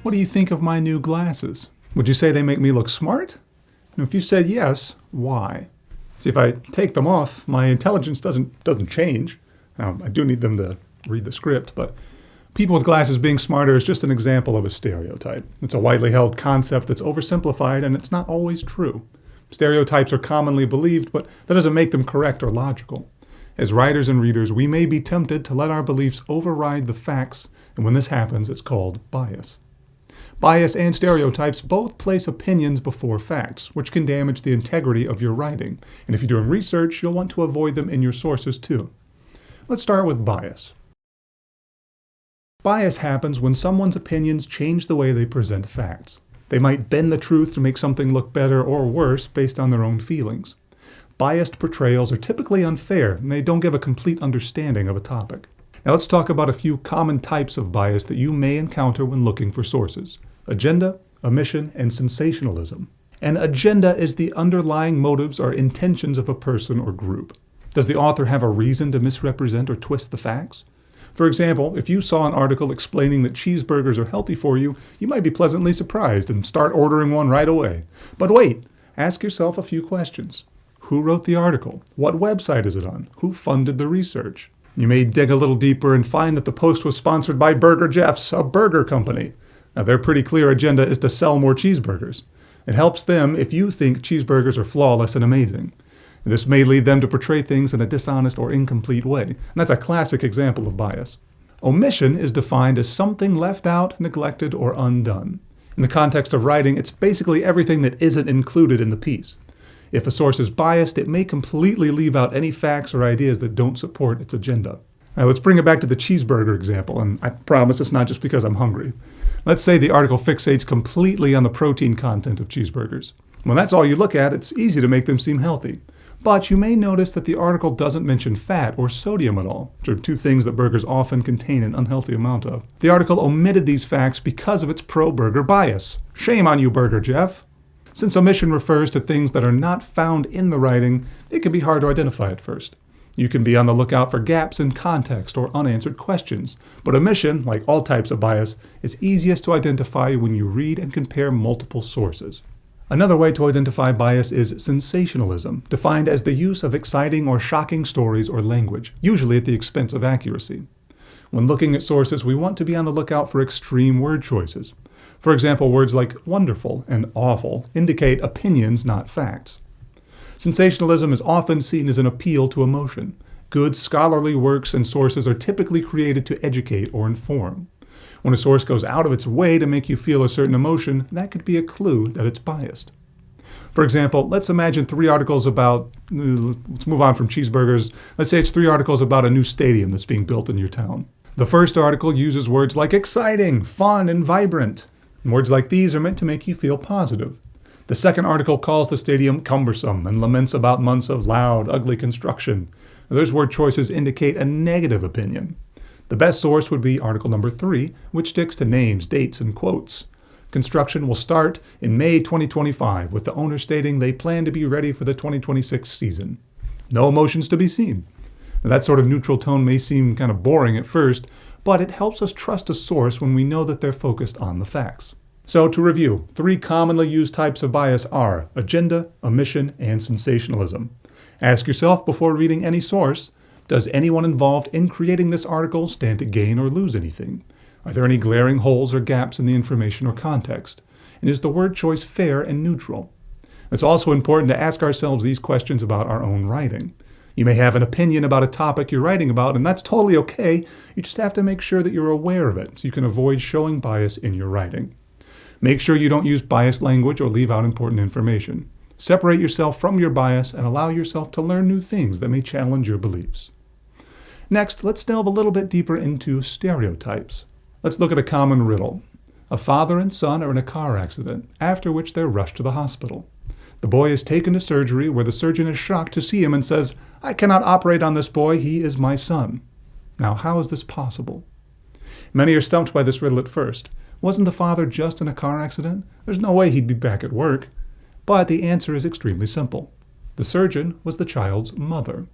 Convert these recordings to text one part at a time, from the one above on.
What do you think of my new glasses? Would you say they make me look smart? And if you said yes, why? See, if I take them off, my intelligence doesn't change. Now, I do need them to read the script, but people with glasses being smarter is just an example of a stereotype. It's a widely held concept that's oversimplified, and it's not always true. Stereotypes are commonly believed, but that doesn't make them correct or logical. As writers and readers, we may be tempted to let our beliefs override the facts, and when this happens, it's called bias. Bias and stereotypes both place opinions before facts, which can damage the integrity of your writing. And if you're doing research, you'll want to avoid them in your sources too. Let's start with bias. Bias happens when someone's opinions change the way they present facts. They might bend the truth to make something look better or worse based on their own feelings. Biased portrayals are typically unfair, and they don't give a complete understanding of a topic. Now let's talk about a few common types of bias that you may encounter when looking for sources: agenda, omission, and sensationalism. An agenda is the underlying motives or intentions of a person or group. Does the author have a reason to misrepresent or twist the facts? For example, if you saw an article explaining that cheeseburgers are healthy for you, you might be pleasantly surprised and start ordering one right away. But wait, ask yourself a few questions. Who wrote the article? What website is it on? Who funded the research? You may dig a little deeper and find that the post was sponsored by Burger Jeff's, a burger company. Now, their pretty clear agenda is to sell more cheeseburgers. It helps them if you think cheeseburgers are flawless and amazing. This may lead them to portray things in a dishonest or incomplete way. And that's a classic example of bias. Omission is defined as something left out, neglected, or undone. In the context of writing, it's basically everything that isn't included in the piece. If a source is biased, it may completely leave out any facts or ideas that don't support its agenda. Now, let's bring it back to the cheeseburger example, and I promise it's not just because I'm hungry. Let's say the article fixates completely on the protein content of cheeseburgers. When that's all you look at, it's easy to make them seem healthy. But you may notice that the article doesn't mention fat or sodium at all, which are two things that burgers often contain an unhealthy amount of. The article omitted these facts because of its pro-burger bias. Shame on you, Burger Jeff! Since omission refers to things that are not found in the writing, it can be hard to identify at first. You can be on the lookout for gaps in context or unanswered questions, but omission, like all types of bias, is easiest to identify when you read and compare multiple sources. Another way to identify bias is sensationalism, defined as the use of exciting or shocking stories or language, usually at the expense of accuracy. When looking at sources, we want to be on the lookout for extreme word choices. For example, words like wonderful and awful indicate opinions, not facts. Sensationalism is often seen as an appeal to emotion. Good scholarly works and sources are typically created to educate or inform. When a source goes out of its way to make you feel a certain emotion, that could be a clue that it's biased. For example, let's imagine let's move on from cheeseburgers. Let's say it's 3 articles about a new stadium that's being built in your town. The first article uses words like exciting, fun, and vibrant. And words like these are meant to make you feel positive. The second article calls the stadium cumbersome and laments about months of loud, ugly construction. Those word choices indicate a negative opinion. The best source would be article number 3, which sticks to names, dates, and quotes. Construction will start in May 2025, with the owner stating they plan to be ready for the 2026 season. No emotions to be seen. Now, that sort of neutral tone may seem kind of boring at first, but it helps us trust a source when we know that they're focused on the facts. So to review, 3 commonly used types of bias are agenda, omission, and sensationalism. Ask yourself before reading any source, does anyone involved in creating this article stand to gain or lose anything? Are there any glaring holes or gaps in the information or context? And is the word choice fair and neutral? It's also important to ask ourselves these questions about our own writing. You may have an opinion about a topic you're writing about, and that's totally okay. You just have to make sure that you're aware of it so you can avoid showing bias in your writing. Make sure you don't use biased language or leave out important information. Separate yourself from your bias and allow yourself to learn new things that may challenge your beliefs. Next, let's delve a little bit deeper into stereotypes. Let's look at a common riddle. A father and son are in a car accident, after which they're rushed to the hospital. The boy is taken to surgery where the surgeon is shocked to see him and says, "I cannot operate on this boy, he is my son." Now, how is this possible? Many are stumped by this riddle at first. Wasn't the father just in a car accident? There's no way he'd be back at work. But the answer is extremely simple. The surgeon was the child's mother.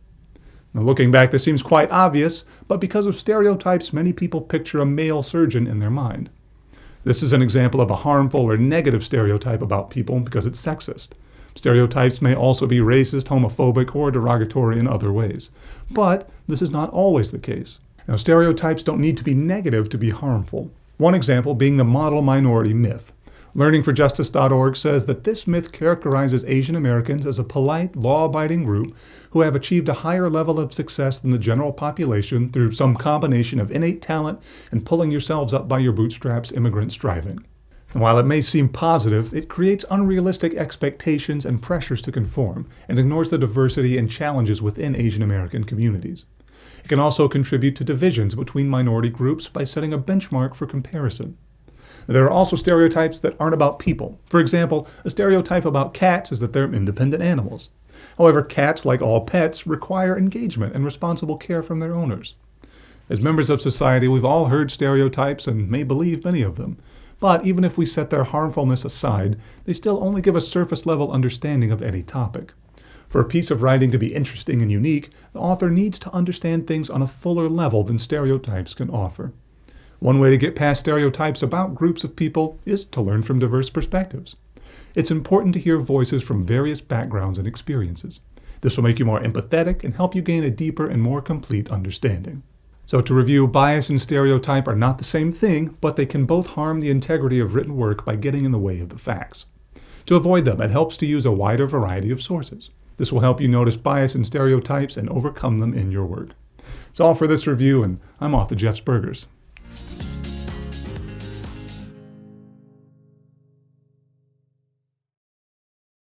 Now, looking back, this seems quite obvious, but because of stereotypes, many people picture a male surgeon in their mind. This is an example of a harmful or negative stereotype about people because it's sexist. Stereotypes may also be racist, homophobic, or derogatory in other ways. But this is not always the case. Now, stereotypes don't need to be negative to be harmful. One example being the model minority myth. LearningForJustice.org says that this myth characterizes Asian Americans as a polite, law-abiding group who have achieved a higher level of success than the general population through some combination of innate talent and pulling yourselves up by your bootstraps immigrant striving. And while it may seem positive, it creates unrealistic expectations and pressures to conform, and ignores the diversity and challenges within Asian American communities. It can also contribute to divisions between minority groups by setting a benchmark for comparison. There are also stereotypes that aren't about people. For example, a stereotype about cats is that they're independent animals. However, cats, like all pets, require engagement and responsible care from their owners. As members of society, we've all heard stereotypes and may believe many of them. But even if we set their harmfulness aside, they still only give a surface-level understanding of any topic. For a piece of writing to be interesting and unique, the author needs to understand things on a fuller level than stereotypes can offer. One way to get past stereotypes about groups of people is to learn from diverse perspectives. It's important to hear voices from various backgrounds and experiences. This will make you more empathetic and help you gain a deeper and more complete understanding. So to review, bias and stereotype are not the same thing, but they can both harm the integrity of written work by getting in the way of the facts. To avoid them, it helps to use a wider variety of sources. This will help you notice bias and stereotypes and overcome them in your work. That's all for this review, and I'm off to Jeff's Burgers.